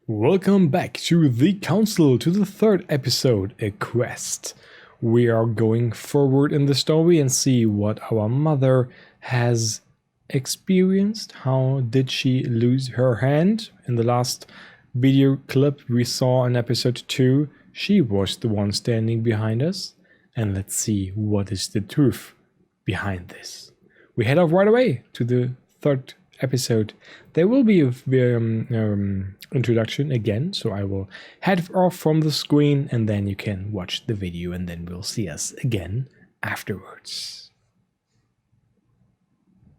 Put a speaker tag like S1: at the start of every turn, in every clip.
S1: Welcome back to the council, to the third episode, A Quest. We are going forward in the story and see what our mother has experienced. How did she lose her hand? In the last video clip we saw in episode 2, she was the one standing behind us. And let's see what is the truth behind this. We head off right away to the third episode. There will be a introduction again, so I will head off from the screen and then you can watch the video and then we'll see us again afterwards.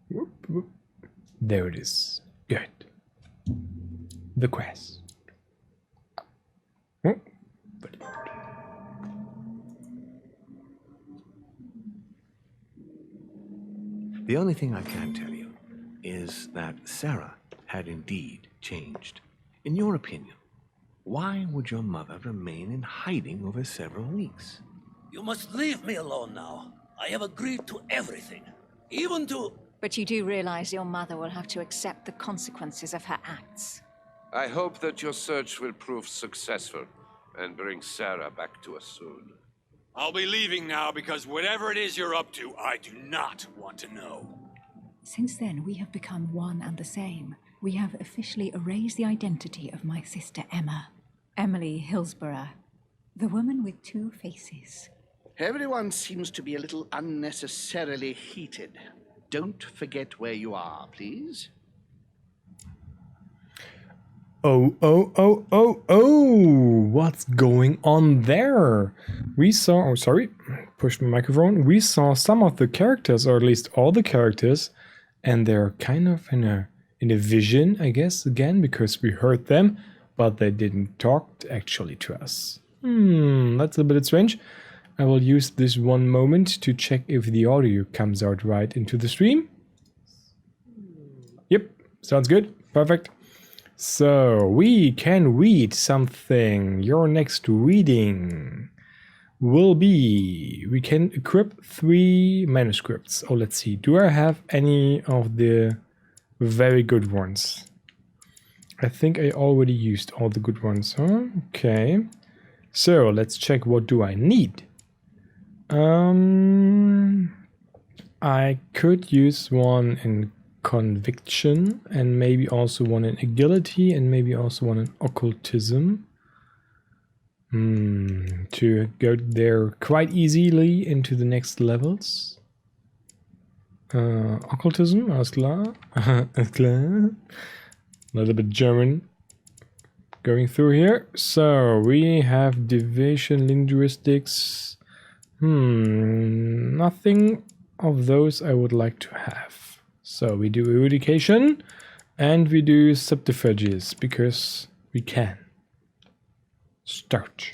S1: Whoop, whoop. There it is. Good. The quest. Oh.
S2: The only thing I can tell you is that Sarah had indeed changed. In your opinion, why would your mother remain in hiding over several weeks?
S3: You must leave me alone now. I have agreed to everything, even to...
S4: But you do realize your mother will have to accept the consequences of her acts.
S5: I hope that your search will prove successful and bring Sarah back to us soon.
S6: I'll be leaving now because whatever it is you're up to, I do not want to know.
S7: Since then, we have become one and the same. We have officially erased the identity of my sister Emma. Emily Hillsborough. The woman with two faces.
S8: Everyone seems to be a little unnecessarily heated. Don't forget where you are, please.
S1: Oh, what's going on there? We saw, pushed my microphone. We saw some of the characters, or at least all the characters, and they're kind of in a vision, I guess, again, because we heard them, but they didn't talk actually to us. That's a bit strange. I will use this one moment to check if the audio comes out right into the stream. Yep, sounds good. Perfect. So, we can read something. Your next reading will be... We can equip 3 manuscripts. Oh, let's see. Do I have any of the very good ones? I think I already used all the good ones. Okay. So, let's check what do I need. I could use one in conviction and maybe also one in agility and maybe also one in occultism. To go there quite easily into the next levels. Occultism, alles klar. Alles klar. A little bit German going through here. So we have division, linguistics. Nothing of those I would like to have. So we do erudication and we do subterfuges because we can. Start.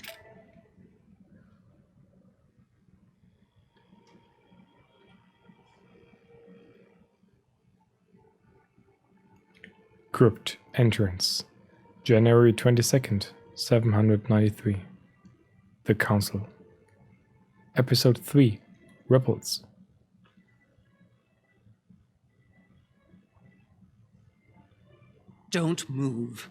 S1: Crypt entrance. January 22nd, 793. The Council. Episode 3. Riddles.
S9: Don't move.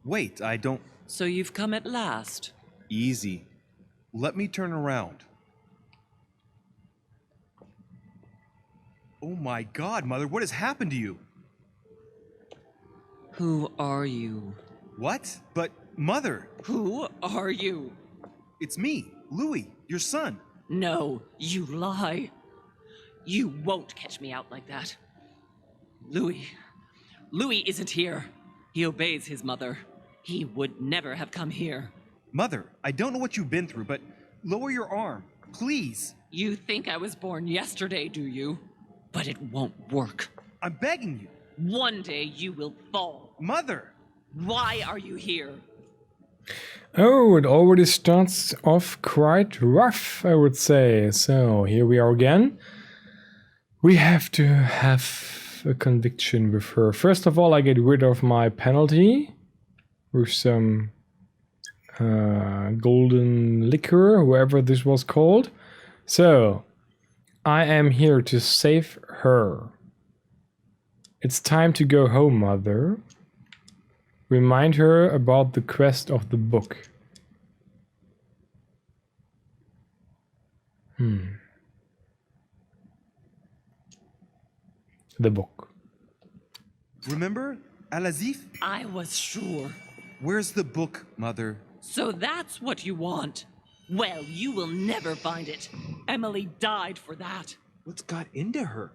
S10: Wait, I don't...
S9: So you've come at last.
S10: Easy. Let me turn around. Oh my God, Mother, what has happened to you?
S9: Who are you?
S10: What? But, Mother...
S9: Who are you?
S10: It's me, Louis, your son.
S9: No, you lie. You won't catch me out like that. Louis isn't here. He obeys his mother. He would never have come here.
S10: Mother, I don't know what you've been through, but lower your arm, please.
S9: You think I was born yesterday, do you? But it won't work.
S10: I'm begging you.
S9: One day you will fall.
S10: Mother!
S9: Why are you here?
S1: Oh, it already starts off quite rough, I would say. So, here we are again. We have to have a conviction with her. First of all, I get rid of my penalty with some golden liquor, whoever this was called. So, I am here to save her. It's time to go home, Mother. Remind her about the quest of the book. The book.
S10: Remember, Al-Azif?
S9: I was sure.
S10: Where's the book, Mother?
S9: So that's what you want? Well, you will never find it. Emily died for that.
S11: What's got into her?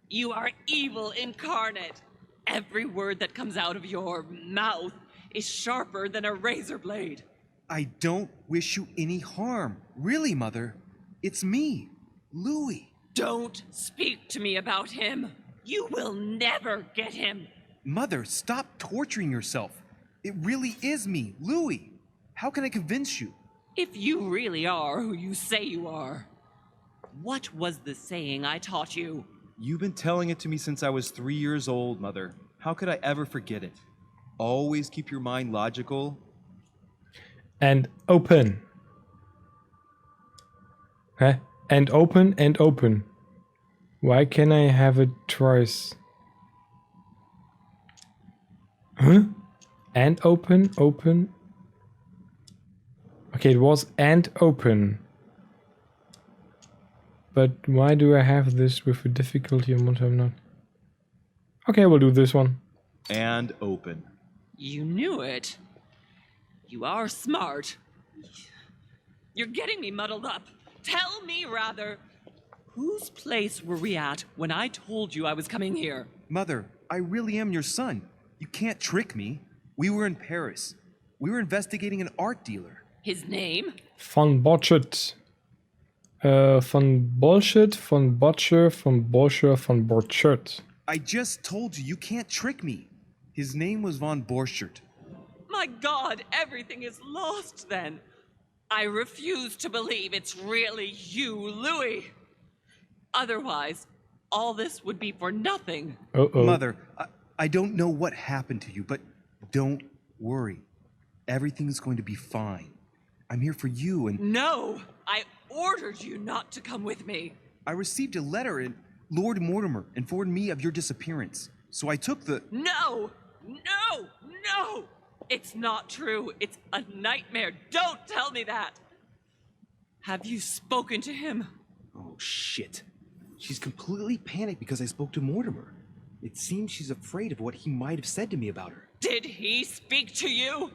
S9: You are evil incarnate. Every word that comes out of your mouth is sharper than a razor blade.
S10: I don't wish you any harm. Really, Mother. It's me, Louis.
S9: Don't speak to me about him. You will never get him.
S10: Mother, stop torturing yourself. It really is me, Louis. How can I convince you?
S9: If you really are who you say you are, what was the saying I taught you?
S11: You've been telling it to me since I was 3 years old, Mother. How could I ever forget it? Always keep your mind logical.
S1: And open. Huh? And open and open. Why can I have it twice? Huh? And open, open. Okay, it was and open. But why do I have this with a difficulty and one time not? Okay, we'll do this one.
S11: And open.
S9: You knew it. You are smart. You're getting me muddled up. Tell me, rather, whose place were we at when I told you I was coming here?
S10: Mother, I really am your son. You can't trick me. We were in Paris. We were investigating an art dealer.
S9: His name?
S1: Von Botchet. Von Bullshit, von Botcher, von Bolscher, von Borchert.
S10: I just told you can't trick me. His name was von Borchert.
S9: My God, everything is lost then. I refuse to believe it's really you, Louis. Otherwise, all this would be for nothing.
S1: Uh-oh.
S10: Mother, I don't know what happened to you, but don't worry. Everything's going to be fine. I'm here for you and...
S9: No! I ordered you not to come with me.
S10: I received a letter and Lord Mortimer informed me of your disappearance. So I took the...
S9: No! No! No! It's not true. It's a nightmare. Don't tell me that. Have you spoken to him?
S11: Oh, shit. She's completely panicked because I spoke to Mortimer. It seems she's afraid of what he might have said to me about her.
S9: Did he speak to you?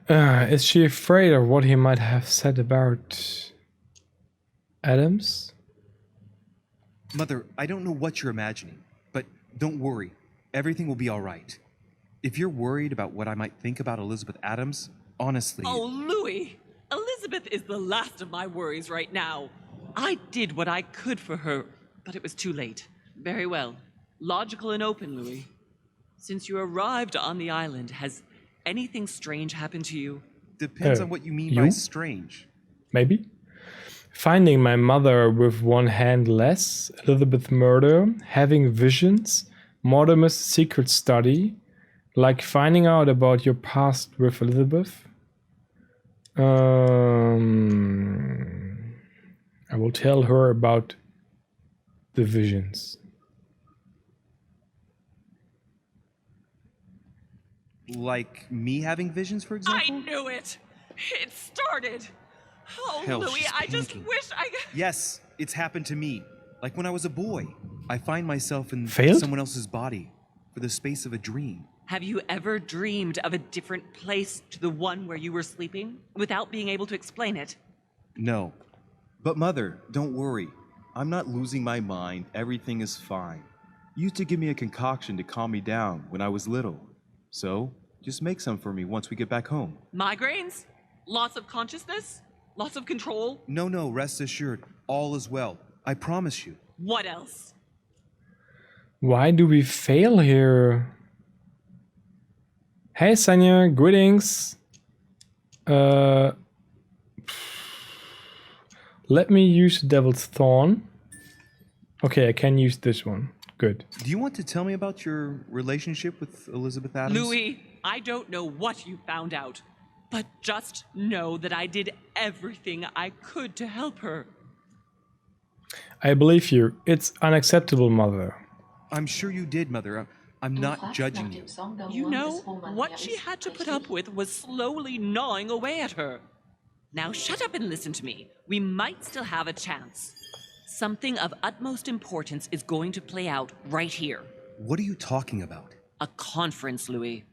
S1: Is she afraid of what he might have said about Adams?
S10: Mother, I don't know what you're imagining, but don't worry. Everything will be all right. If you're worried about what I might think about Elizabeth Adams, honestly...
S9: Oh, Louis! Elizabeth is the last of my worries right now. I did what I could for her, but it was too late. Very well. Logical and open, Louis. Since you arrived on the island, has anything strange happened to you?
S10: Depends on what you mean by strange.
S1: Maybe. Finding my mother with one hand less, Elizabeth murder, having visions, Mortimer's secret study, like finding out about your past with Elizabeth. I will tell her about the visions.
S10: Like me having visions, for example?
S9: I knew it! It started! Oh,
S10: Hell,
S9: Louis,
S10: she's
S9: I just
S10: panicking.
S9: wish I...
S10: Yes, it's happened to me. Like when I was a boy. I find myself in
S1: Failed?
S10: someone else's body for the space of a dream.
S9: Have you ever dreamed of a different place to the one where you were sleeping, without being able to explain it?
S10: No.
S11: But Mother, don't worry. I'm not losing my mind. Everything is fine. You used to give me a concoction to calm me down when I was little. So, just make some for me once we get back home.
S9: Migraines? Loss of consciousness? Loss of control?
S10: No, rest assured. All is well. I promise you.
S9: What else?
S1: Why do we fail here? Hey Sanya, greetings. Let me use Devil's Thorn. Okay, I can use this one. Good.
S10: Do you want to tell me about your relationship with Elizabeth Adams?
S9: Louis, I don't know what you found out, but just know that I did everything I could to help her.
S1: I believe you. It's unacceptable, Mother.
S10: I'm sure you did, Mother. I'm not judging you.
S9: You know, what she had to put up with was slowly gnawing away at her. Now shut up and listen to me. We might still have a chance. Something of utmost importance is going to play out right here.
S10: What are you talking about?
S9: A conference, Louis.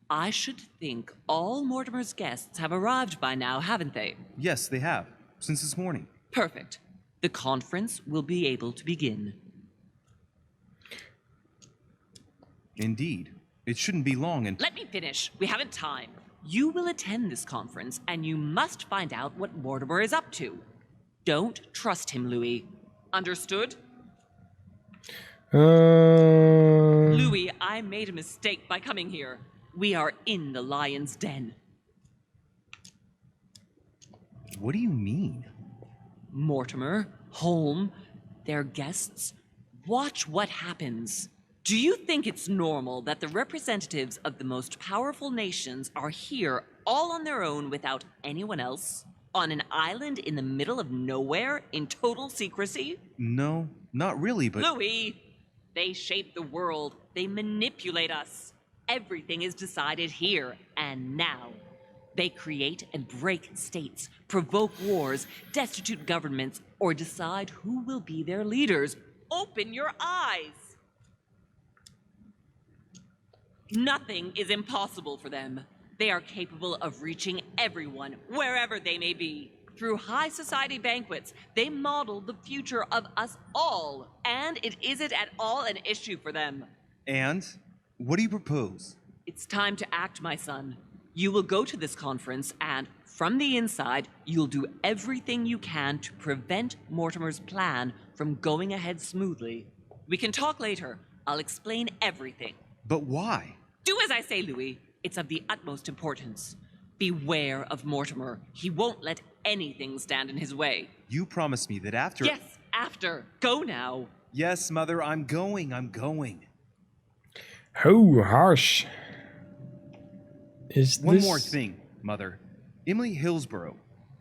S9: I should think all Mortimer's guests have arrived by now, haven't they?
S10: Yes, they have. Since this morning.
S9: Perfect. The conference will be able to begin.
S10: Indeed. It shouldn't be long and...
S9: Let me finish. We haven't time. You will attend this conference, and you must find out what Mortimer is up to. Don't trust him, Louis. Understood? Louis, I made a mistake by coming here. We are in the lion's den.
S10: What do you mean?
S9: Mortimer, Holm, their guests. Watch what happens. Do you think it's normal that the representatives of the most powerful nations are here all on their own without anyone else? On an island in the middle of nowhere in total secrecy?
S10: No, not really, but...
S9: Louis! They shape the world. They manipulate us. Everything is decided here and now. They create and break states, provoke wars, destitute governments, or decide who will be their leaders. Open your eyes! Nothing is impossible for them. They are capable of reaching everyone, wherever they may be. Through high society banquets, they model the future of us all, and it isn't at all an issue for them.
S10: And? What do you propose?
S9: It's time to act, my son. You will go to this conference, and from the inside, you'll do everything you can to prevent Mortimer's plan from going ahead smoothly. We can talk later. I'll explain everything.
S10: But why?
S9: Do as I say, Louis. It's of the utmost importance. Beware of Mortimer. He won't let anything stand in his way.
S10: You promised me that after...
S9: Yes, after. Go now.
S10: Yes, Mother, I'm going.
S1: Oh, harsh.
S10: One more thing, Mother. Emily Hillsborough,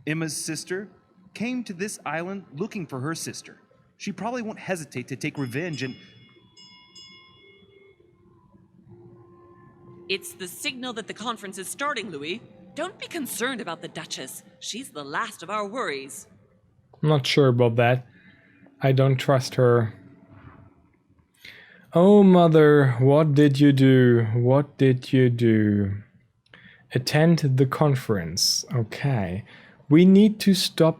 S10: Emma's sister, came to this island looking for her sister. She probably won't hesitate to take revenge and...
S9: It's the signal that the conference is starting, Louis. Don't be concerned about the Duchess. She's the last of our worries.
S1: I'm not sure about that. I don't trust her. Oh, Mother, what did you do? What did you do? Attend the conference. Okay. We need to stop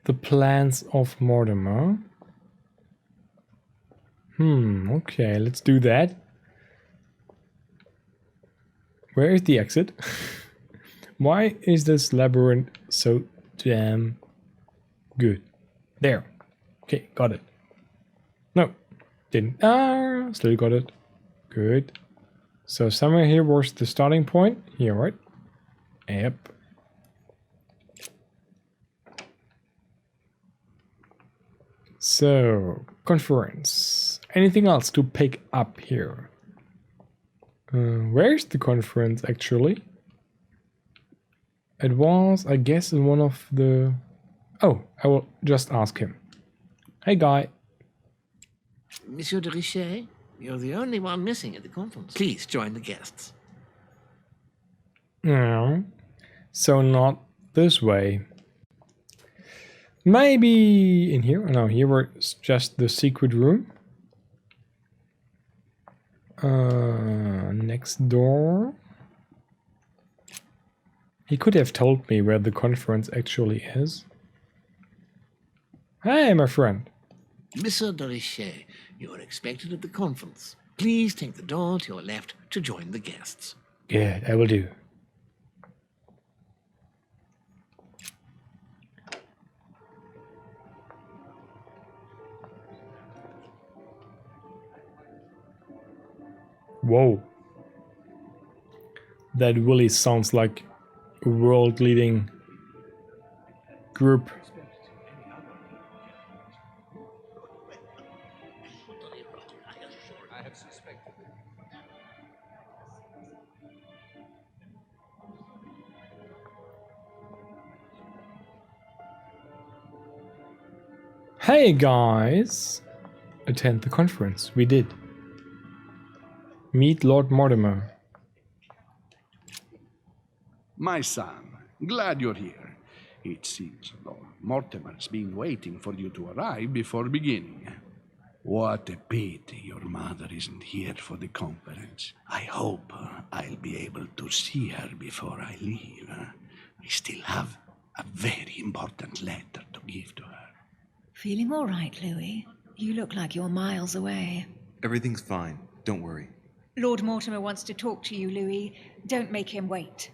S1: the plans of Mortimer. Okay, let's do that. Where is the exit? Why is this labyrinth so damn good? There. Okay, got it. No, didn't. Still got it. Good. So somewhere here was the starting point. Here, right? Yep. So, conference. Anything else to pick up here? Where's the conference actually? It was, I guess, in one of the... Oh, I will just ask him. Hey, guy.
S2: Monsieur de Richet, you're the only one missing at the conference. Please join the guests.
S1: No. So not this way. Maybe in here? No, here was just the secret room. Next door. He could have told me where the conference actually is. Hey, my friend.
S2: Monsieur de Richet, you are expected at the conference. Please take the door to your left to join the guests.
S1: Good, I will do. Whoa. That really sounds like a world-leading group.
S5: I have suspected it.
S1: Hey guys! Attend the conference. We did. Meet Lord Mortimer.
S8: My son, glad you're here. It seems Lord Mortimer's been waiting for you to arrive before beginning. What a pity your mother isn't here for the conference. I hope I'll be able to see her before I leave. I still have a very important letter to give to her.
S7: Feeling all right, Louis? You look like you're miles away.
S10: Everything's fine. Don't worry.
S7: Lord Mortimer wants to talk to you, Louis. Don't make him wait.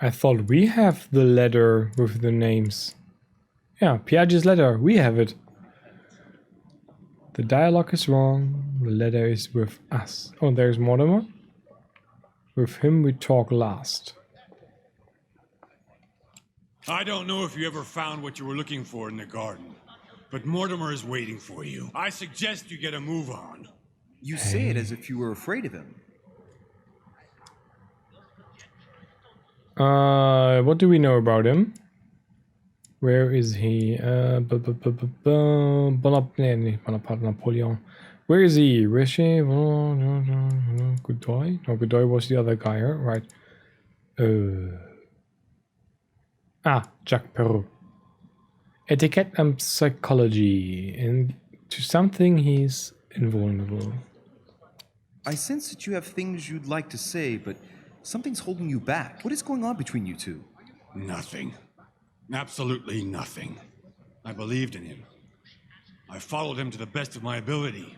S1: I thought we have the letter with the names. Yeah, PEGI's letter. We have it. The dialogue is wrong. The letter is with us. Oh, there's Mortimer. With him we talk last.
S6: I don't know if you ever found what you were looking for in the garden, but Mortimer is waiting for you. I suggest you get a move on.
S10: You say it as if you were afraid of him.
S1: What do we know about him? Where is he? Bonaparte, Napoleon. Where is he? Richer? Godoy? No, Godoy was the other guy, right? Jacques Perrault. Etiquette and psychology. And to something he's invulnerable.
S10: I sense that you have things you'd like to say, but something's holding you back. What is going on between you two?
S6: Nothing. Absolutely nothing. I believed in him. I followed him to the best of my ability.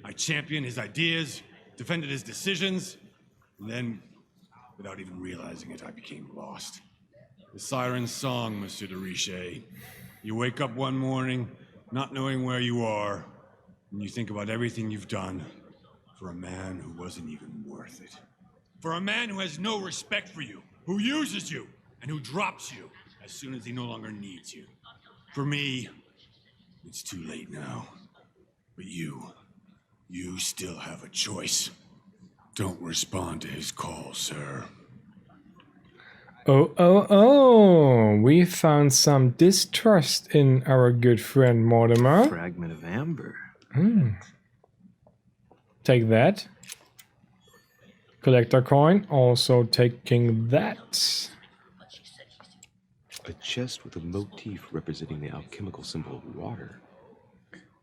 S6: I championed his ideas, defended his decisions, and then, without even realizing it, I became lost. The siren's song, Monsieur de Richet. You wake up one morning, not knowing where you are, and you think about everything you've done for a man who wasn't even worth it. For a man who has no respect for you, who uses you, and who drops you as soon as he no longer needs you. For me, it's too late now. But you still have a choice. Don't respond to his call, sir.
S1: Oh, we found some distrust in our good friend Mortimer.
S2: Fragment of amber.
S1: Take that. Collector coin, also taking that.
S11: A chest with a motif representing the alchemical symbol of water.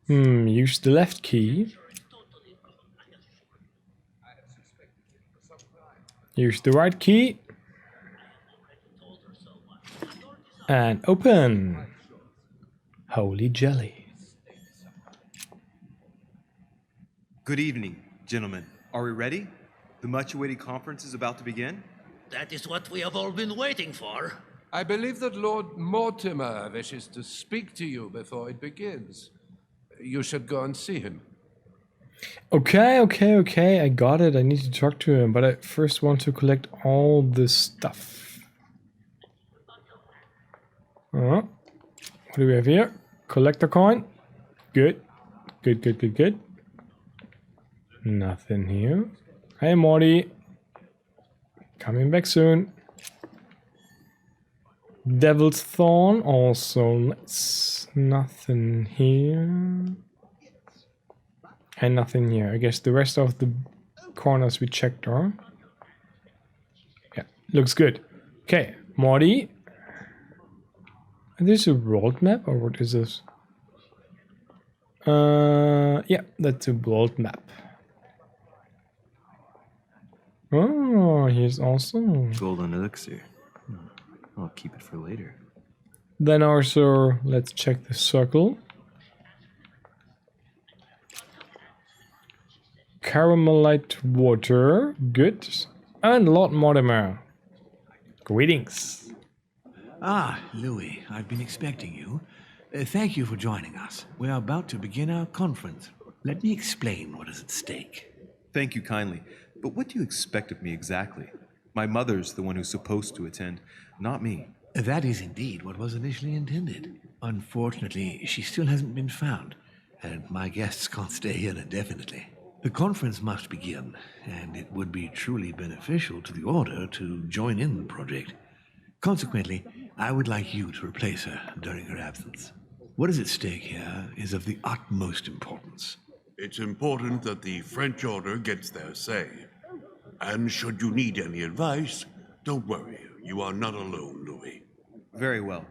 S1: Use the left key. Use the right key. And open. Holy jelly.
S10: Good evening, gentlemen. Are we ready? The much-awaited conference is about to begin?
S3: That is what we have all been waiting for.
S5: I believe that Lord Mortimer wishes to speak to you before it begins. You should go and see him.
S1: Okay, I got it. I need to talk to him, but I first want to collect all this stuff. What do we have here? Collector coin. Good. Nothing here. Hey, Morty. Coming back soon. Devil's Thorn. Also, nothing here. And nothing here. I guess the rest of the corners we checked are. Yeah, looks good. Okay, Morty. Is this a world map or what is this? Yeah, that's a world map. Oh, here's also
S11: Golden elixir. I'll keep it for later.
S1: Then also, let's check the circle. Caramelite water, good. And Lord Mortimer. Greetings.
S2: Louis, I've been expecting you. Thank you for joining us. We are about to begin our conference. Let me explain what is at stake.
S10: Thank you kindly. But what do you expect of me exactly? My mother's the one who's supposed to attend, not me.
S2: That is indeed what was initially intended. Unfortunately, she still hasn't been found, and my guests can't stay here indefinitely. The conference must begin, and it would be truly beneficial to the Order to join in the project. Consequently, I would like you to replace her during her absence. What is at stake here is of the utmost importance.
S12: It's important that the French order gets their say. And should you need any advice, don't worry. You are not alone, Louis.
S10: Very well.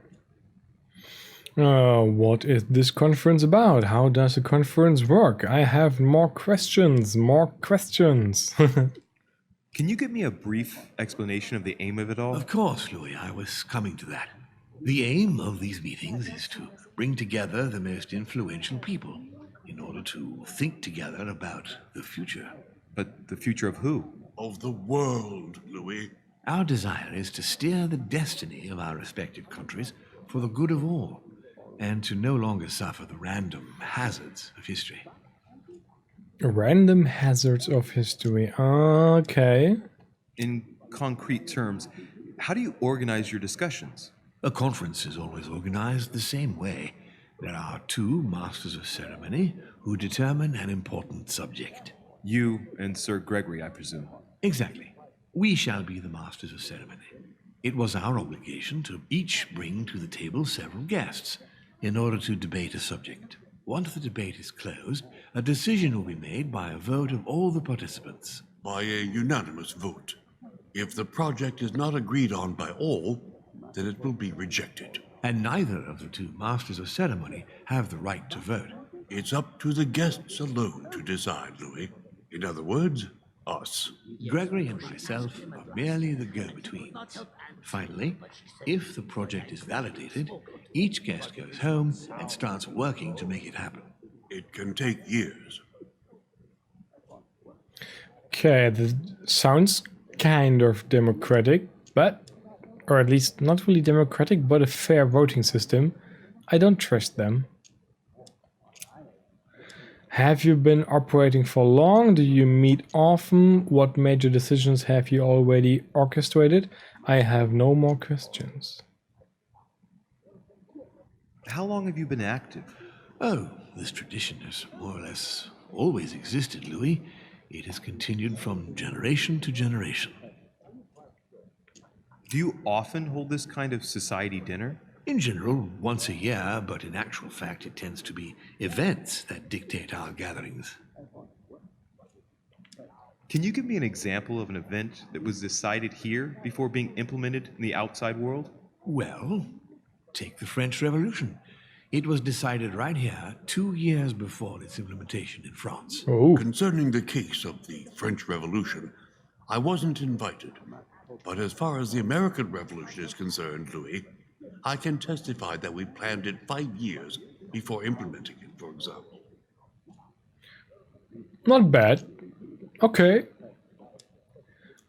S1: What is this conference about? How does a conference work? I have more questions,
S10: Can you give me a brief explanation of the aim of it all?
S2: Of course, Louis, I was coming to that. The aim of these meetings is to bring together the most influential people in order to think together about the future.
S10: But the future of who?
S12: Of the world, Louis.
S2: Our desire is to steer the destiny of our respective countries for the good of all, and to no longer suffer the random hazards of history.
S1: Random hazards of history. Okay.
S10: In concrete terms, how do you organize your discussions?
S2: A conference is always organized the same way. There are two masters of ceremony who determine an important subject.
S10: You and Sir Gregory, I presume.
S2: Exactly. We shall be the masters of ceremony. It was our obligation to each bring to the table several guests in order to debate a subject. Once the debate is closed, a decision will be made by a vote of all the participants.
S12: By a unanimous vote. If the project is not agreed on by all, then it will be rejected.
S2: And neither of the two masters of ceremony have the right to vote.
S12: It's up to the guests alone to decide, Louis. In other words, us.
S2: Gregory and myself are merely the go-betweens. Finally, if the project is validated, each guest goes home and starts working to make it happen.
S12: It can take years.
S1: Okay, that sounds kind of democratic, or at least not really democratic, but a fair voting system. I don't trust them. Have you been operating for long? Do you meet often? What major decisions have you already orchestrated? I have no more questions.
S10: How long have you been active?
S2: Oh, this tradition has more or less always existed, Louis. It has continued from generation to generation.
S10: Do you often hold this kind of society dinner?
S2: In general, once a year, but in actual fact it tends to be events that dictate our gatherings.
S10: Can you give me an example of an event that was decided here before being implemented in the outside world?
S2: Well, take the French Revolution. It was decided right here 2 years before its implementation in France.
S1: Oh.
S12: Concerning the case of the French Revolution, I wasn't invited. But as far as the American Revolution is concerned, Louis, I can testify that we planned it 5 years before implementing it, for example.
S1: Not bad. Okay.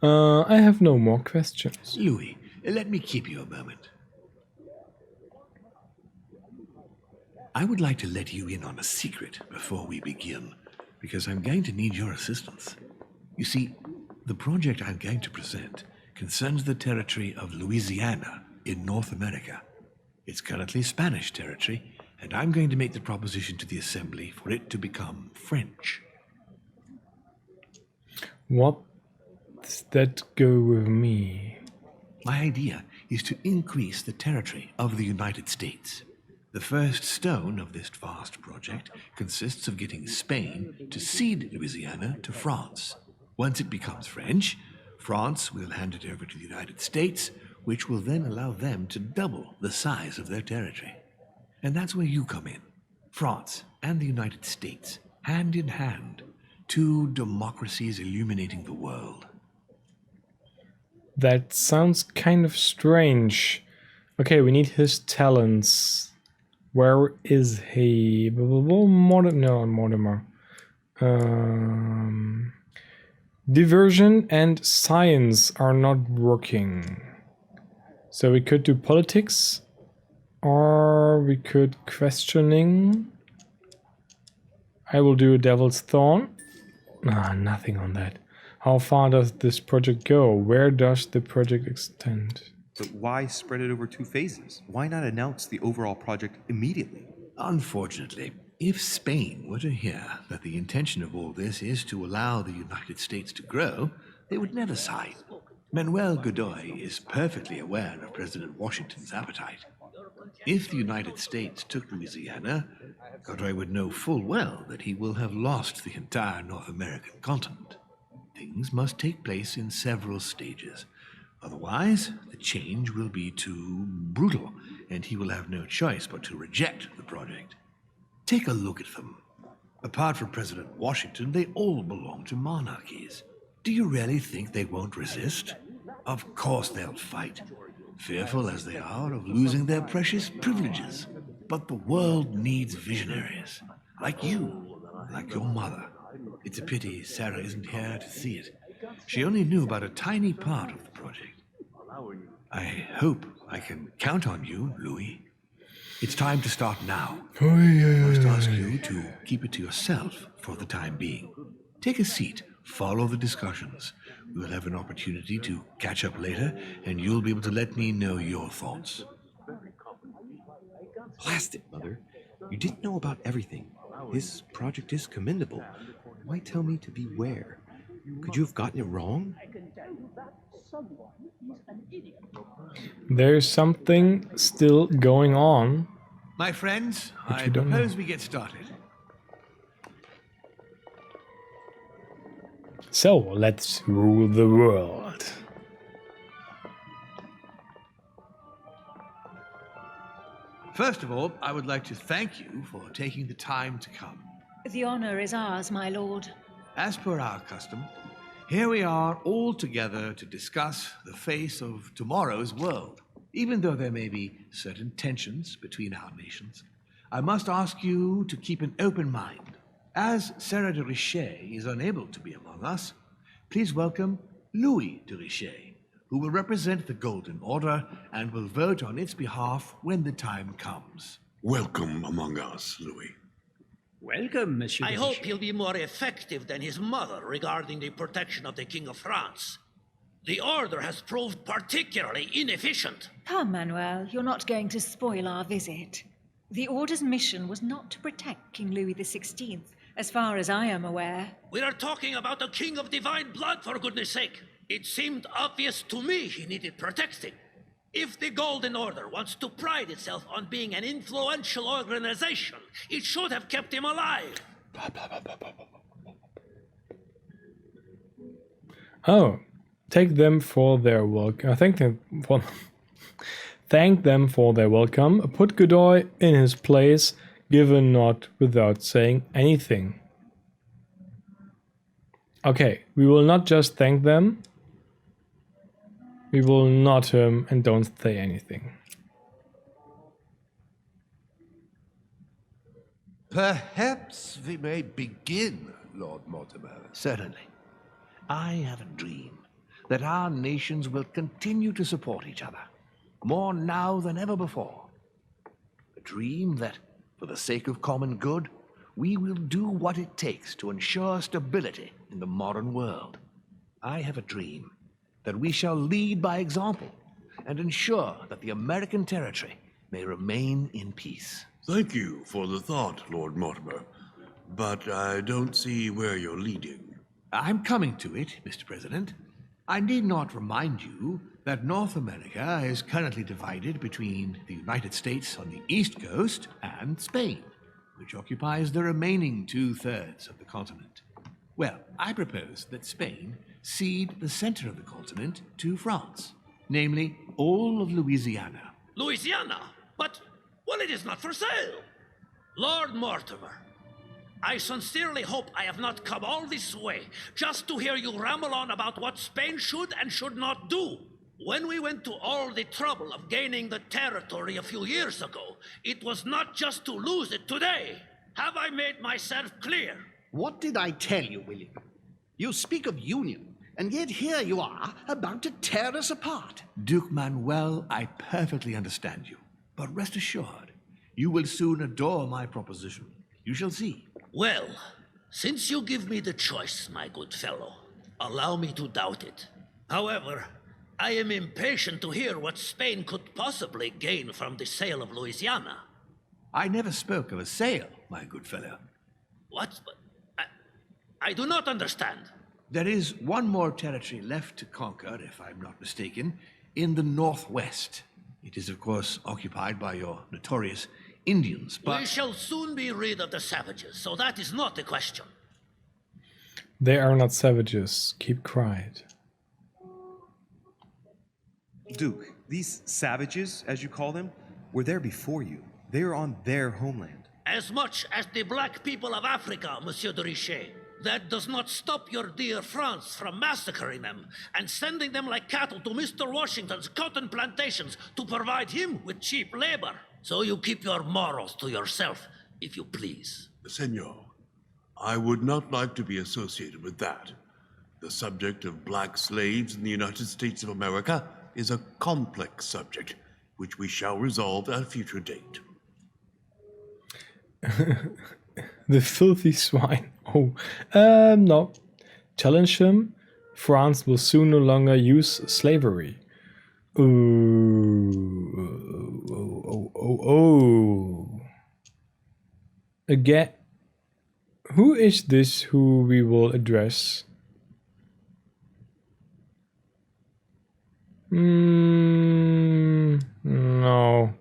S1: I have no more questions.
S2: Louis, let me keep you a moment. I would like to let you in on a secret before we begin, because I'm going to need your assistance. You see, the project I'm going to present concerns the territory of Louisiana in North America. It's currently Spanish territory, and I'm going to make the proposition to the Assembly for it to become French.
S1: What does that go with me?
S2: My idea is to increase the territory of the United States. The first stone of this vast project consists of getting Spain to cede Louisiana to France. Once it becomes French, France will hand it over to the United States, which will then allow them to double the size of their territory. And that's where you come in. France and the United States, hand in hand, two democracies illuminating the world.
S1: That sounds kind of strange. Okay, we need his talents. Where is he? Mortimer. Diversion and science are not working. So we could do politics, or we could questioning. I will do a devil's thorn. Nothing on that. How far does this project go? Where does the project extend?
S10: But why spread it over 2 phases? Why not announce the overall project immediately?
S2: Unfortunately, if Spain were to hear that the intention of all this is to allow the United States to grow, they would never sign. Manuel Godoy is perfectly aware of President Washington's appetite. If the United States took Louisiana, Godoy would know full well that he will have lost the entire North American continent. Things must take place in several stages. Otherwise, the change will be too brutal, and he will have no choice but to reject the project. Take a look at them. Apart from President Washington, they all belong to monarchies. Do you really think they won't resist? Of course they'll fight, fearful as they are of losing their precious privileges. But the world needs visionaries, like you, like your mother. It's a pity Sarah isn't here to see it. She only knew about a tiny part of the project. I hope I can count on you, Louis. It's time to start now. I must ask you to keep it to yourself for the time being. Take a seat, follow the discussions. We'll have an opportunity to catch up later, and you'll be able to let me know your thoughts.
S10: Blast it, Mother. You didn't know about everything. His project is commendable. Why tell me to beware? Could you have gotten it wrong?
S1: There's something still going on.
S2: My friends, I
S1: you don't know.
S2: propose we get started.
S1: So, let's rule the world.
S2: First of all, I would like to thank you for taking the time to come.
S4: The honor is ours, my lord.
S2: As per our custom, here we are all together to discuss the face of tomorrow's world. Even though there may be certain tensions between our nations, I must ask you to keep an open mind. As Sarah de Richet is unable to be among us, please welcome Louis de Richet, who will represent the Golden Order and will vote on its behalf when the time comes.
S12: Welcome among us, Louis.
S3: Welcome, Monsieur. I hope he'll be more effective than his mother regarding the protection of the King of France. The Order has proved particularly inefficient.
S4: Come, Manuel, you're not going to spoil our visit. The Order's mission was not to protect King Louis XVI, as far as I am aware.
S3: We are talking about a king of divine blood, for goodness sake. It seemed obvious to me he needed protecting. If the Golden Order wants to pride itself on being an influential organization, it should have kept him alive.
S1: Oh, take them for their welcome. Thank them for their welcome. Put Godoy in his place. Give a nod without saying anything. Okay, we will not just thank them. We will nod him and don't say anything.
S5: Perhaps we may begin, Lord Mortimer.
S2: Certainly. I have a dream that our nations will continue to support each other, more now than ever before. A dream that, for the sake of common good, we will do what it takes to ensure stability in the modern world. I have a dream that we shall lead by example and ensure that the American territory may remain in peace.
S12: Thank you for the thought, Lord Mortimer, but I don't see where you're leading.
S2: I'm coming to it, Mr. President. I need not remind you that North America is currently divided between the United States on the East Coast and Spain, which occupies the remaining 2/3 of the continent. Well, I propose that Spain cede the center of the continent to France, namely all of Louisiana.
S3: Louisiana? But, well, it is not for sale. Lord Mortimer, I sincerely hope I have not come all this way just to hear you ramble on about what Spain should and should not do. When we went to all the trouble of gaining the territory a few years ago, it was not just to lose it today. Have I made myself clear?
S13: What did I tell you, William? You speak of union, and yet here you are, about to tear us apart.
S2: Duke Manuel, I perfectly understand you. But rest assured, you will soon adore my proposition. You shall see.
S3: Well, since you give me the choice, my good fellow, allow me to doubt it. However, I am impatient to hear what Spain could possibly gain from the sale of Louisiana.
S2: I never spoke of a sale, my good fellow.
S3: What? I do not understand.
S2: There is one more territory left to conquer, if I'm not mistaken, in the northwest. It is, of course, occupied by your notorious
S13: Indians, but...
S3: We shall soon be rid of the savages, so that is not a question.
S1: They are not savages. Keep quiet.
S10: Duke, these savages, as you call them, were there before you. They are on their homeland.
S3: As much as the black people of Africa, Monsieur de Richet. That does not stop your dear France from massacring them and sending them like cattle to Mr. Washington's cotton plantations to provide him with cheap labor. So you keep your morals to yourself, if you please.
S12: Senor, I would not like to be associated with that. The subject of black slaves in the United States of America is a complex subject, which we shall resolve at a future date.
S1: The filthy swine. Oh, no. Challenge him. France will soon no longer use slavery. Oh. Again. Who is this who we will address? No.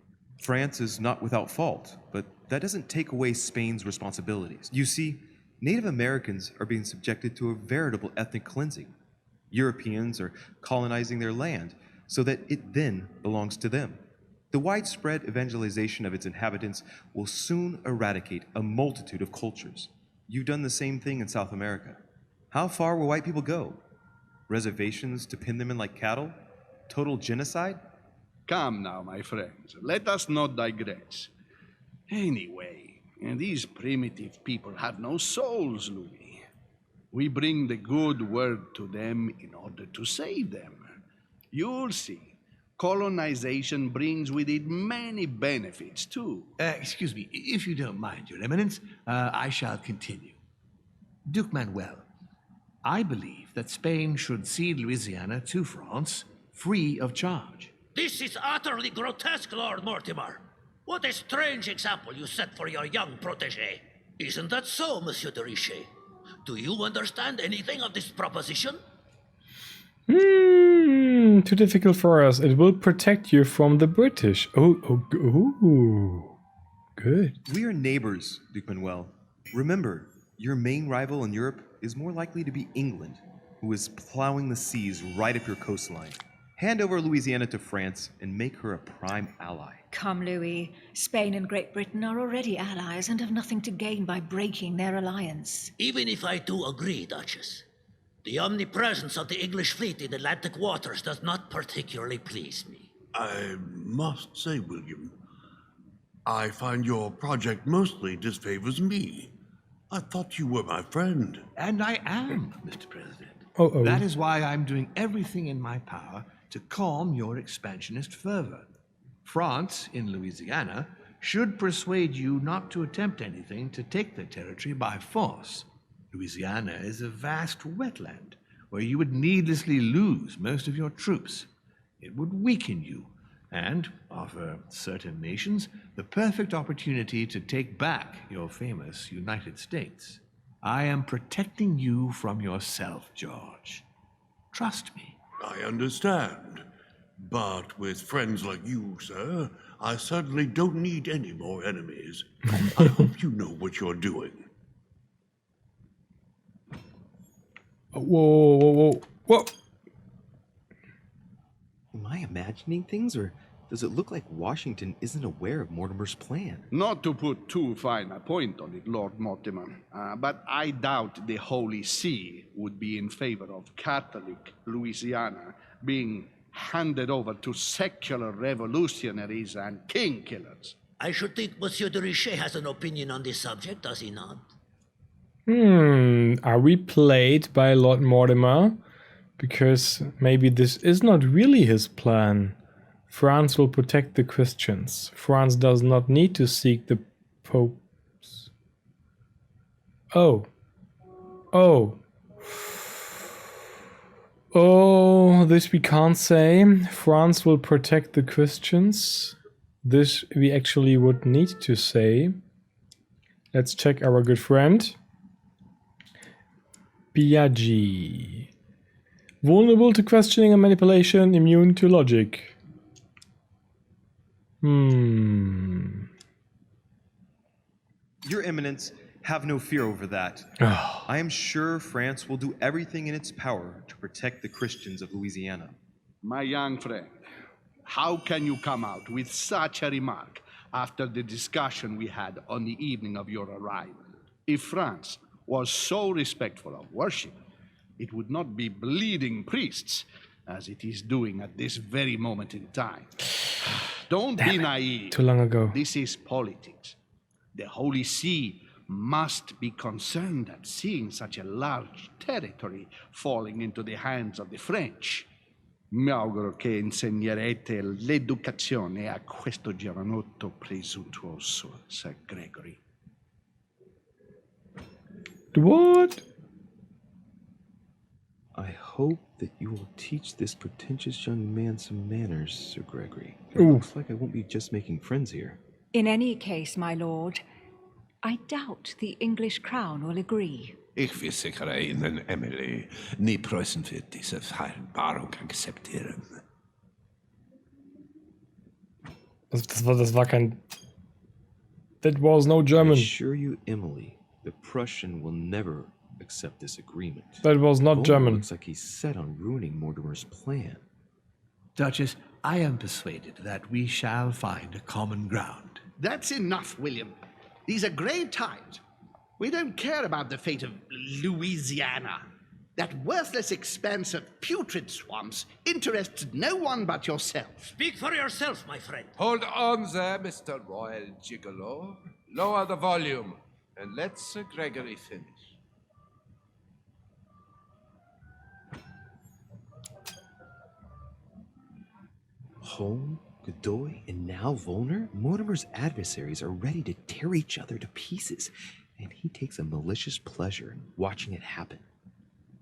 S10: France is not without fault, but that doesn't take away Spain's responsibilities. You see, Native Americans are being subjected to a veritable ethnic cleansing. Europeans are colonizing their land so that it then belongs to them. The widespread evangelization of its inhabitants will soon eradicate a multitude of cultures. You've done the same thing in South America. How far will white people go? Reservations to pin them in like cattle? Total genocide?
S8: Come now, my friends. Let us not digress. Anyway, these primitive people have no souls, Louis. We bring the good word to them in order to save them. You'll see. Colonization brings with it many benefits, too.
S2: Excuse me, if you don't mind, Your Eminence, I shall continue. Duke Manuel, I believe that Spain should cede Louisiana to France free of charge.
S3: This is utterly grotesque, Lord Mortimer. What a strange example you set for your young protégé. Isn't that so, Monsieur de Richet? Do you understand anything of this proposition?
S1: Too difficult for us. It will protect you from the British. Oh, good.
S10: We are neighbors, Duke Manuel. Remember, your main rival in Europe is more likely to be England, who is plowing the seas right up your coastline. Hand over Louisiana to France and make her a prime ally.
S4: Come, Louis. Spain and Great Britain are already allies and have nothing to gain by breaking their alliance.
S3: Even if I do agree, Duchess, the omnipresence of the English fleet in Atlantic waters does not particularly please me.
S12: I must say, William, I find your project mostly disfavors me. I thought you were my friend.
S2: And I am, Mr. President.
S1: Oh.
S2: That is why I'm doing everything in my power to calm your expansionist fervor. France, in Louisiana, should persuade you not to attempt anything to take the territory by force. Louisiana is a vast wetland where you would needlessly lose most of your troops. It would weaken you and offer certain nations the perfect opportunity to take back your famous United States. I am protecting you from yourself, George. Trust me.
S12: I understand. But with friends like you, sir, I certainly don't need any more enemies. I hope you know what you're doing.
S1: Whoa.
S11: Am I imagining things, or does it look like Washington isn't aware of Mortimer's plan?
S8: Not to put too fine a point on it, Lord Mortimer, but I doubt the Holy See would be in favor of Catholic Louisiana being handed over to secular revolutionaries and king killers.
S3: I should think Monsieur de Richet has an opinion on this subject, does he not?
S1: Are we played by Lord Mortimer? Because maybe this is not really his plan. France will protect the Christians. France does not need to seek the popes. Oh, this we can't say. France will protect the Christians. This we actually would need to say. Let's check our good friend. PEGI. Vulnerable to questioning and manipulation, immune to logic.
S10: Your Eminence, have no fear over that. I am sure France will do everything in its power to protect the Christians of Louisiana.
S8: My young friend, how can you come out with such a remark after the discussion we had on the evening of your arrival? If France was so respectful of worship, it would not be bleeding priests as it is doing at this very moment in time. Don't be naive.
S1: Too long ago.
S8: This is politics. The Holy See must be concerned at seeing such a large territory falling into the hands of the French. Mi auguro che insegnerete l'educazione a questo giovanotto presuntuoso, Sir Gregory.
S1: What?
S11: I hope that you will teach this pretentious young man some manners, Sir Gregory. It
S1: Ooh.
S11: looks like I won't be just making friends here.
S7: In any case, my lord, I doubt the English crown will agree.
S5: Ich versichere Ihnen, Emily, nie Preußen wird diese Vereinbarung akzeptieren.
S1: Das war kein... That was no
S11: I
S1: German.
S11: assure you, Emily, the Prussian will never accept this agreement.
S1: That was not
S11: Volney
S1: German.
S11: Looks like he's set on ruining Mortimer's plan.
S2: Duchess, I am persuaded that we shall find a common ground.
S13: That's enough, William. These are grave times. We don't care about the fate of Louisiana. That worthless expanse of putrid swamps interests no one but yourself.
S3: Speak for yourself, my friend.
S5: Hold on there, Mr. Royal Gigolo. Lower the volume, and let Sir Gregory finish.
S11: Home, Godoy, and now Volner? Mortimer's adversaries are ready to tear each other to pieces, and he takes a malicious pleasure in watching it happen.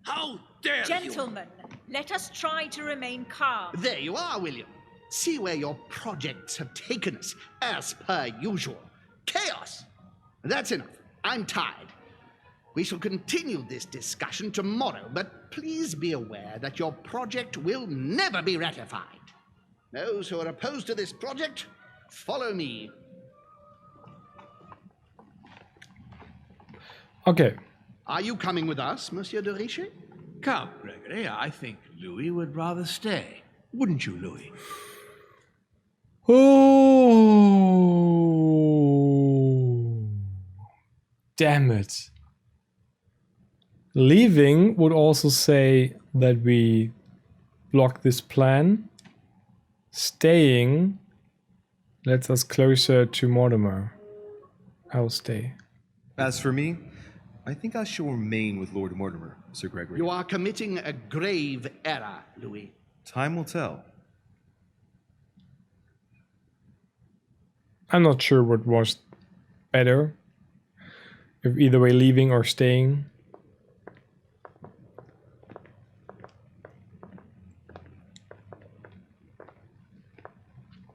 S3: How dare you!
S4: Gentlemen, let us try to remain calm.
S13: There you are, William. See where your projects have taken us, as per usual. Chaos! That's enough. I'm tired. We shall continue this discussion tomorrow, but please be aware that your project will never be ratified. Those who are opposed to this project, follow me.
S1: Okay.
S13: Are you coming with us, Monsieur de Richet?
S2: Come, Gregory, I think Louis would rather stay. Wouldn't you, Louis?
S1: Oh. Damn it. Leaving would also say that we block this plan. Staying lets us closer to Mortimer. I'll stay.
S10: As for me, I think I shall remain with Lord Mortimer, Sir Gregory.
S13: You are committing a grave error, Louis.
S10: Time will tell.
S1: I'm not sure what was better, if either way leaving or staying.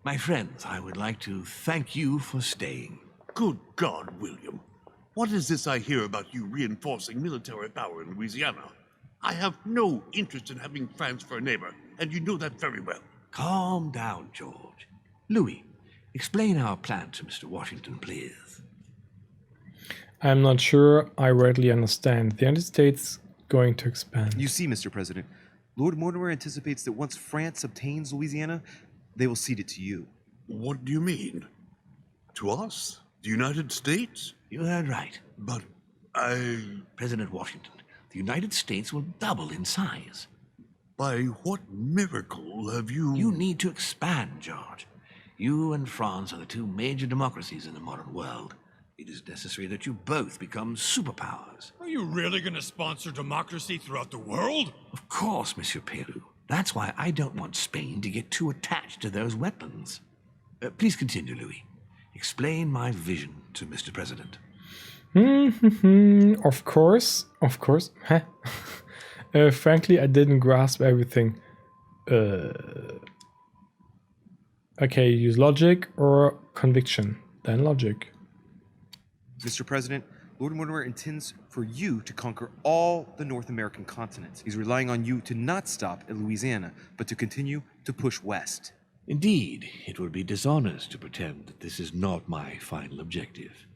S2: My friends, I would like to thank you for staying.
S12: Good God, William. What is this I hear about you reinforcing military power in Louisiana? I have no interest in having France for a neighbor, and you know that very well.
S2: Calm down, George. Louis, explain our plan to Mr. Washington, please.
S1: I'm not sure I rightly understand. The United States going to expand.
S10: You see, Mr. President, Lord Mortimer anticipates that once France obtains Louisiana, they will cede it to you.
S12: What do you mean? To us? The United States?
S2: You heard right.
S12: But
S2: President Washington, the United States will double in size.
S12: By what miracle have you...
S2: You need to expand, George. You and France are the two major democracies in the modern world. It is necessary that you both become superpowers.
S6: Are you really going to sponsor democracy throughout the world?
S2: Of course, Monsieur Peru. That's why I don't want Spain to get too attached to those wetlands. Please continue, Louis. Explain my vision to Mr. President.
S1: Of course. Huh? Frankly, I didn't grasp everything. Okay, use logic or conviction. Then logic.
S10: Mr. President, Lord Mortimer intends for you to conquer all the North American continent. He's relying on you to not stop at Louisiana, but to continue to push west.
S2: Indeed, it would be dishonest to pretend that this is not my final objective.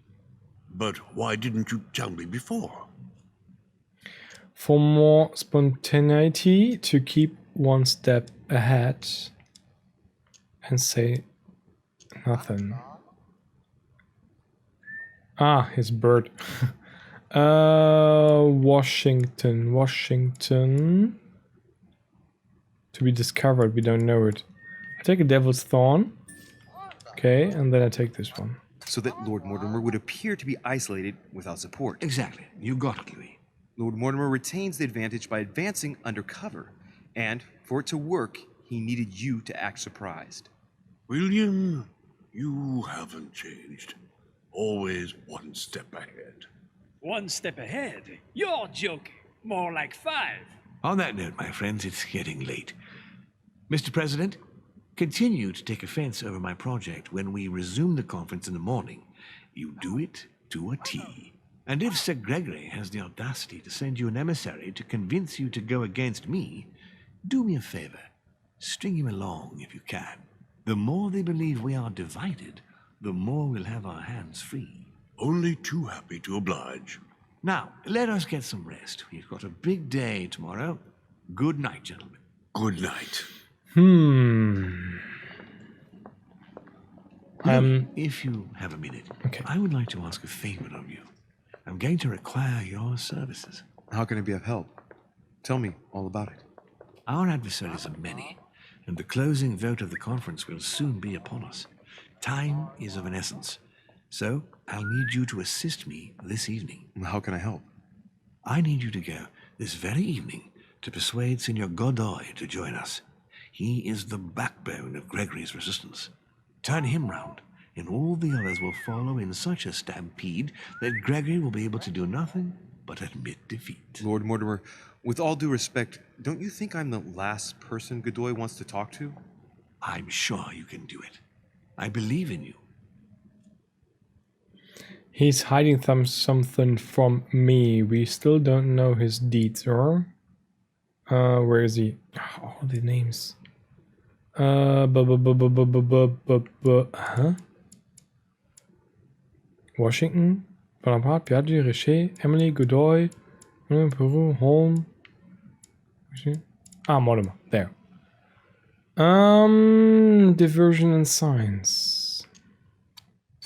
S12: But why didn't you tell me before?
S1: For more spontaneity, to keep one step ahead and say nothing. Ah, his bird. Washington. To be discovered, we don't know it. I take a Devil's Thorn. Okay, and then I take this one.
S10: So that Lord Mortimer would appear to be isolated without support.
S2: Exactly. You got it, Louis.
S10: Lord Mortimer retains the advantage by advancing undercover. And for it to work, he needed you to act surprised.
S12: William, you haven't changed. Always one step ahead.
S14: 1 step ahead? You're joking. More like 5.
S2: On that note, my friends, it's getting late. Mr. President, continue to take offense over my project when we resume the conference in the morning. You do it to a T. And if Sir Gregory has the audacity to send you an emissary to convince you to go against me, do me a favor. String him along if you can. The more they believe we are divided, the more we'll have our hands free.
S12: Only too happy to oblige.
S2: Now, let us get some rest. We've got a big day tomorrow. Good night, gentlemen.
S12: Good night.
S2: If you have a minute,
S1: okay.
S2: I would like to ask a favor of you. I'm going to require your services.
S10: How can I be of help? Tell me all about it.
S2: Our adversaries are many, and the closing vote of the conference will soon be upon us. Time is of an essence, so I'll need you to assist me this evening.
S10: How can I help?
S2: I need you to go this very evening to persuade Signor Godoy to join us. He is the backbone of Gregory's resistance. Turn him round, and all the others will follow in such a stampede that Gregory will be able to do nothing but admit defeat.
S10: Lord Mortimer, with all due respect, don't you think I'm the last person Godoy wants to talk to?
S2: I'm sure you can do it. I believe in you.
S1: He's hiding something from me. We still don't know his deeds, or? Where is he? Oh, all the names. Washington, Bonaparte, Piaggi, Richer, Emily, Godoy, Peru, Holm. Ah, Mortimer. There. Diversion and science.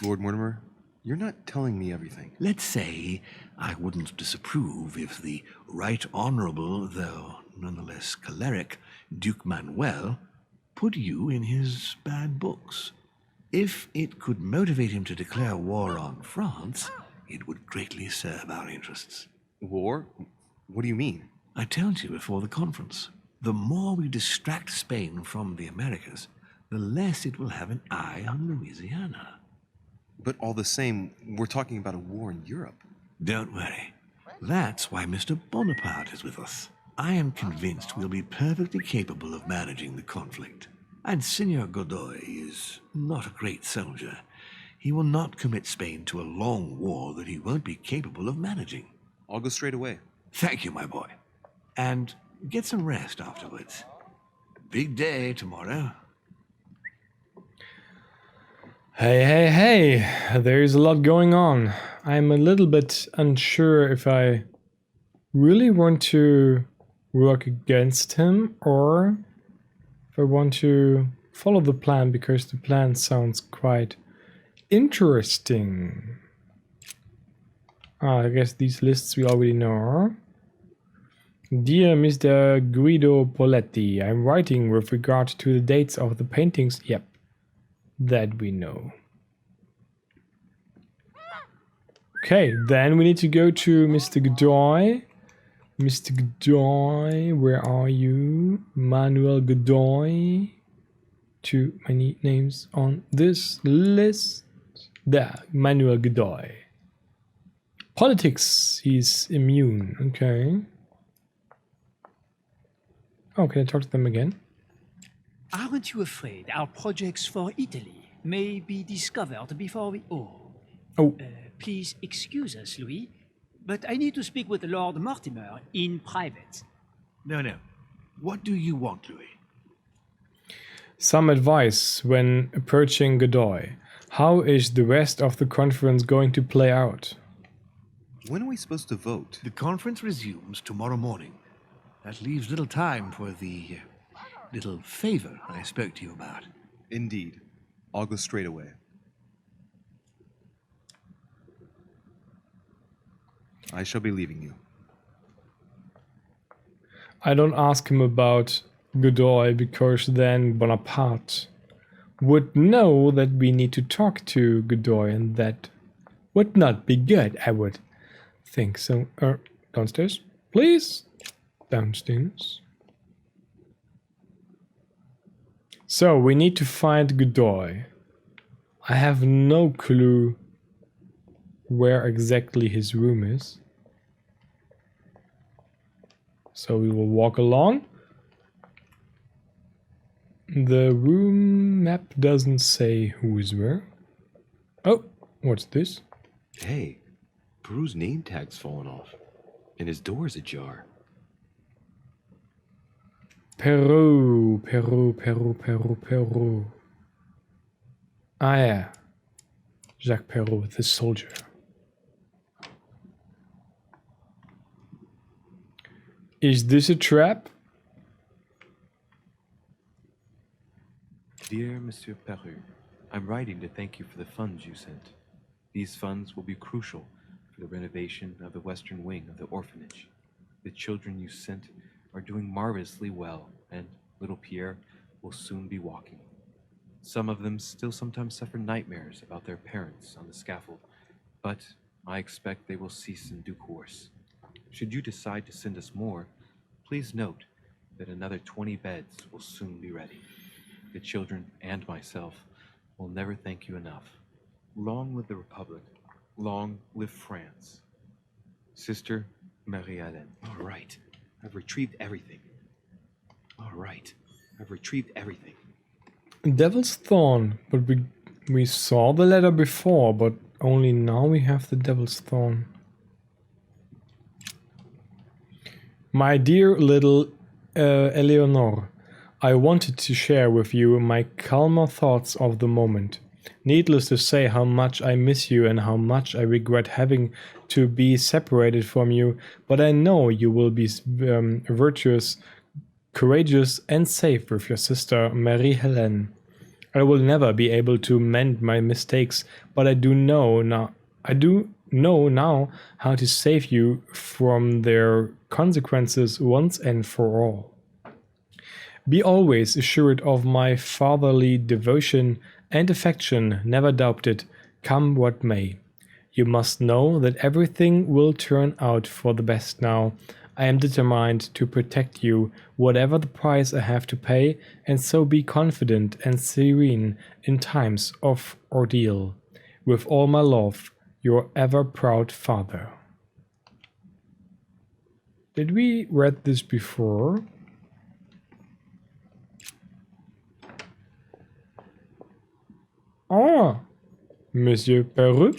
S10: Lord Mortimer, you're not telling me everything.
S2: Let's say I wouldn't disapprove if the Right Honorable, though nonetheless choleric, Duke Manuel put you in his bad books. If it could motivate him to declare war on France, it would greatly serve our interests.
S10: War? What do you mean?
S2: I told you before the conference. The more we distract Spain from the Americas, the less it will have an eye on Louisiana.
S10: But all the same, we're talking about a war in Europe.
S2: Don't worry. That's why Mr. Bonaparte is with us. I am convinced we'll be perfectly capable of managing the conflict. And Signor Godoy is not a great soldier. He will not commit Spain to a long war that he won't be capable of managing.
S10: I'll go straight away.
S2: Thank you, my boy. And get some rest afterwards. Big day tomorrow.
S1: Hey, there's a lot going on. I'm a little bit unsure if I really want to work against him or if I want to follow the plan, because the plan sounds quite interesting. I guess these lists we already know. Dear Mr. Guido Poletti, I'm writing with regard to the dates of the paintings. Yep, that we know. Okay, then we need to go to Mr. Godoy. Mr. Godoy, where are you? Manuel Godoy. Too many names on this list. There, Manuel Godoy. Politics, he's immune. Okay. Oh, can I talk to them again?
S14: Aren't you afraid our projects for Italy may be discovered before we...
S1: Oh.
S14: Please excuse us, Louis, but I need to speak with Lord Mortimer in private.
S2: No. What do you want, Louis?
S1: Some advice when approaching Godoy. How is the rest of the conference going to play out?
S10: When are we supposed to vote?
S2: The conference resumes tomorrow morning. That leaves little time for the little favor I spoke to you about.
S10: Indeed. I'll go straight away. I shall be leaving you.
S1: I don't ask him about Godoy because then Bonaparte would know that we need to talk to Godoy, and that would not be good, I would think. So, downstairs, please. Downstairs. So, we need to find Godoy. I have no clue where exactly his room is. So we will walk along. The room map doesn't say who is where. Oh, what's this?
S11: Hey, Peru's name tag's fallen off, and his door's ajar.
S1: Peru, Peru, Peru, Peru, Peru. Ah yeah, Jacques Peru, the soldier. Is this a trap?
S11: Dear Monsieur Peru, I'm writing to thank you for the funds you sent. These funds will be crucial for the renovation of the western wing of the orphanage. The children you sent are doing marvelously well, and little Pierre will soon be walking. Some of them still sometimes suffer nightmares about their parents on the scaffold, but I expect they will cease in due course. Should you decide to send us more, please note that another 20 beds will soon be ready. The children and myself will never thank you enough. Long live the Republic. Long live France. Sister Marie-Hélène.
S10: All right. I've retrieved everything. All right. I've retrieved everything.
S1: Devil's Thorn, but we saw the letter before, but only now we have the Devil's Thorn. My dear little Eleanor, I wanted to share with you my calmer thoughts of the moment. Needless to say how much I miss you and how much I regret having to be separated from you, but I know you will be virtuous, courageous and safe with your sister Marie-Hélène. I will never be able to mend my mistakes, but I do know now how to save you from their consequences once and for all. Be always assured of my fatherly devotion and affection, never doubted, come what may. You must know that everything will turn out for the best now. I am determined to protect you, whatever the price I have to pay, and so be confident and serene in times of ordeal. With all my love, your ever proud father. Did we read this before? Ah, Monsieur Peru.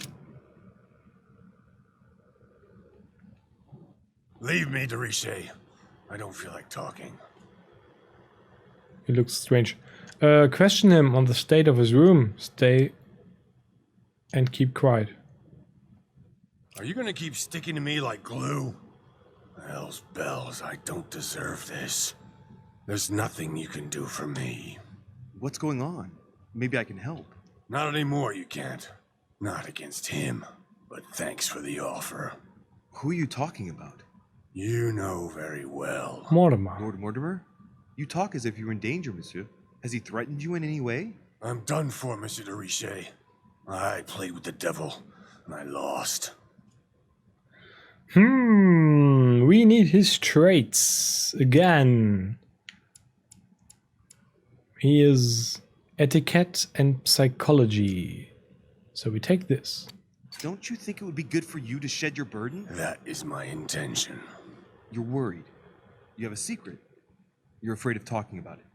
S6: Leave me, de Richet. I don't feel like talking.
S1: He looks strange. Question him on the state of his room. Stay and keep quiet.
S6: Are you gonna keep sticking to me like glue? Hell's bells, I don't deserve this. There's nothing you can do for me.
S10: What's going on? Maybe I can help.
S6: Not anymore, you can't. Not against him. But thanks for the offer.
S10: Who are you talking about?
S6: You know very well.
S1: Mortimer.
S10: Lord Mortimer? You talk as if you were in danger, monsieur. Has he threatened you in any way?
S6: I'm done for, Monsieur de Richet. I played with the devil, and I lost.
S1: We need his traits again. He is etiquette and psychology. So we take this.
S10: Don't you think it would be good for you to shed your burden?
S6: That is my intention.
S10: You're worried. You have a secret. You're afraid of talking about it.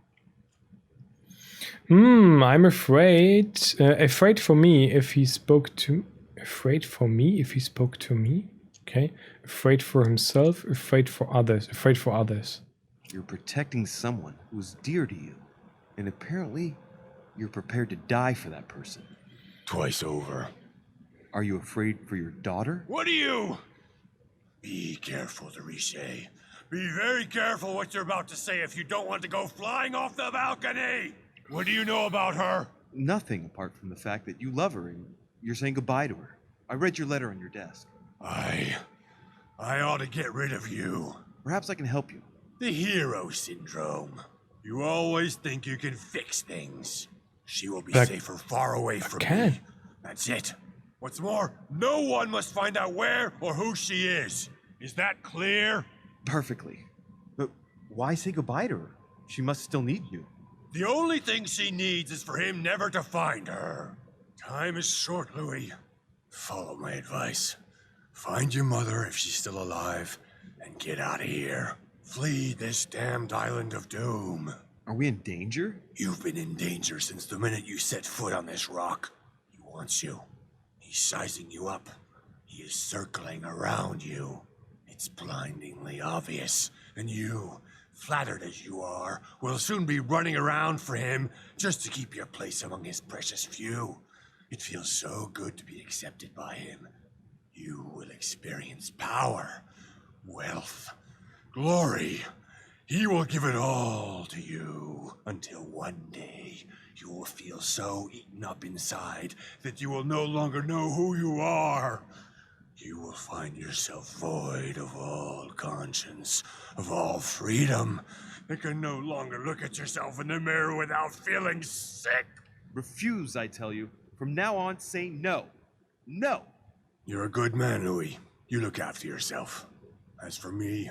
S1: I'm afraid. Afraid for me if he spoke to... Afraid for me if he spoke to me? Okay. Afraid for himself, afraid for others. Afraid for others.
S10: You're protecting someone who's dear to you. And apparently, you're prepared to die for that person.
S6: Twice over.
S10: Are you afraid for your daughter?
S6: What are you? Be careful, Riche. Be very careful what you're about to say if you don't want to go flying off the balcony! What do you know about her?
S10: Nothing apart from the fact that you love her and you're saying goodbye to her. I read your letter on your desk.
S6: I ought to get rid of you.
S10: Perhaps I can help you.
S6: The hero syndrome. You always think you can fix things. She will be safer far away from me. That's it. What's more, no one must find out where or who she is. Is that clear?
S10: Perfectly. But why say goodbye to her? She must still need you.
S6: The only thing she needs is for him never to find her. Time is short, Louis. Follow my advice. Find your mother if she's still alive, and get out of here. Flee this damned island of doom.
S10: Are we in danger?
S6: You've been in danger since the minute you set foot on this rock. He wants you. He's sizing you up. He is circling around you. It's blindingly obvious, and you, flattered as you are, will soon be running around for him just to keep your place among his precious few. It feels so good to be accepted by him. You will experience power, wealth, glory. He will give it all to you until one day you will feel so eaten up inside that you will no longer know who you are. You will find yourself void of all conscience, of all freedom, and can no longer look at yourself in the mirror without feeling sick.
S10: Refuse, I tell you. From now on, say no. No!
S6: You're a good man, Louis. You look after yourself. As for me,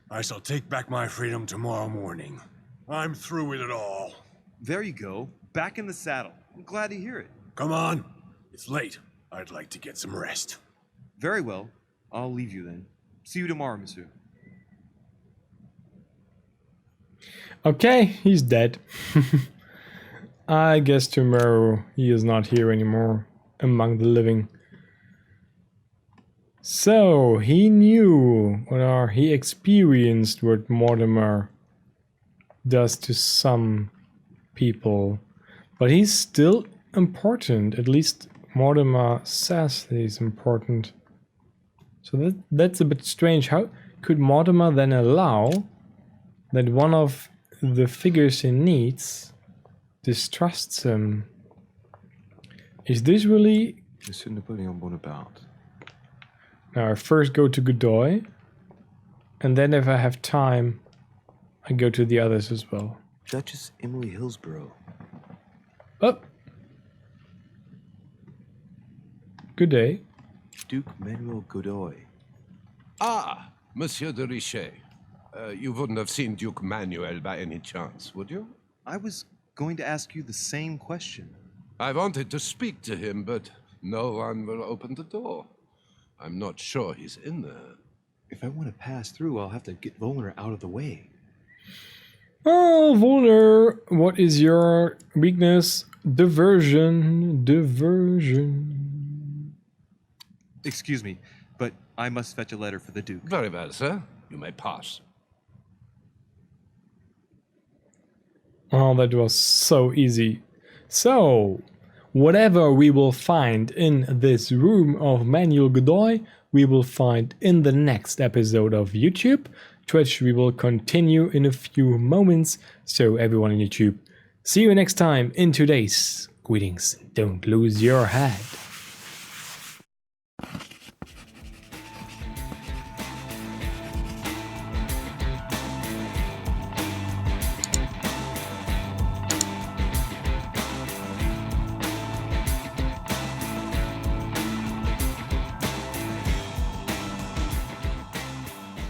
S6: I shall take back my freedom tomorrow morning. I'm through with it all.
S10: There you go. Back in the saddle. I'm glad to hear it.
S6: Come on. It's late. I'd like to get some rest.
S10: Very well. I'll leave you then. See you tomorrow, monsieur.
S1: Okay, he's dead. I guess tomorrow he is not here anymore among the living. So he knew, or he experienced what Mortimer does to some people, but he's still important. At least Mortimer says that he's important. So that's a bit strange. How could Mortimer then allow that one of the figures he needs distrusts him? Is this really...
S11: Monsieur Napoleon Bonaparte.
S1: Now I first go to Godoy, and then if I have time, I go to the others as well.
S11: Duchess Emily Hillsborough.
S1: Oh! Good day.
S11: Duke Manuel Godoy.
S5: Ah, Monsieur de Richet. You wouldn't have seen Duke Manuel by any chance, would you?
S10: I was going to ask you the same question.
S5: I wanted to speak to him, but no one will open the door. I'm not sure he's in there.
S11: If I want to pass through, I'll have to get Volner out of the way.
S1: Oh, Volner, what is your weakness? Diversion.
S10: Excuse me, but I must fetch a letter for the Duke.
S5: Very well, sir. You may pass.
S1: Oh, that was so easy. So, whatever we will find in this room of Manuel Godoy, we will find in the next episode of YouTube. Twitch we will continue in a few moments, so everyone on YouTube, see you next time in today's Greetings. Don't lose your head.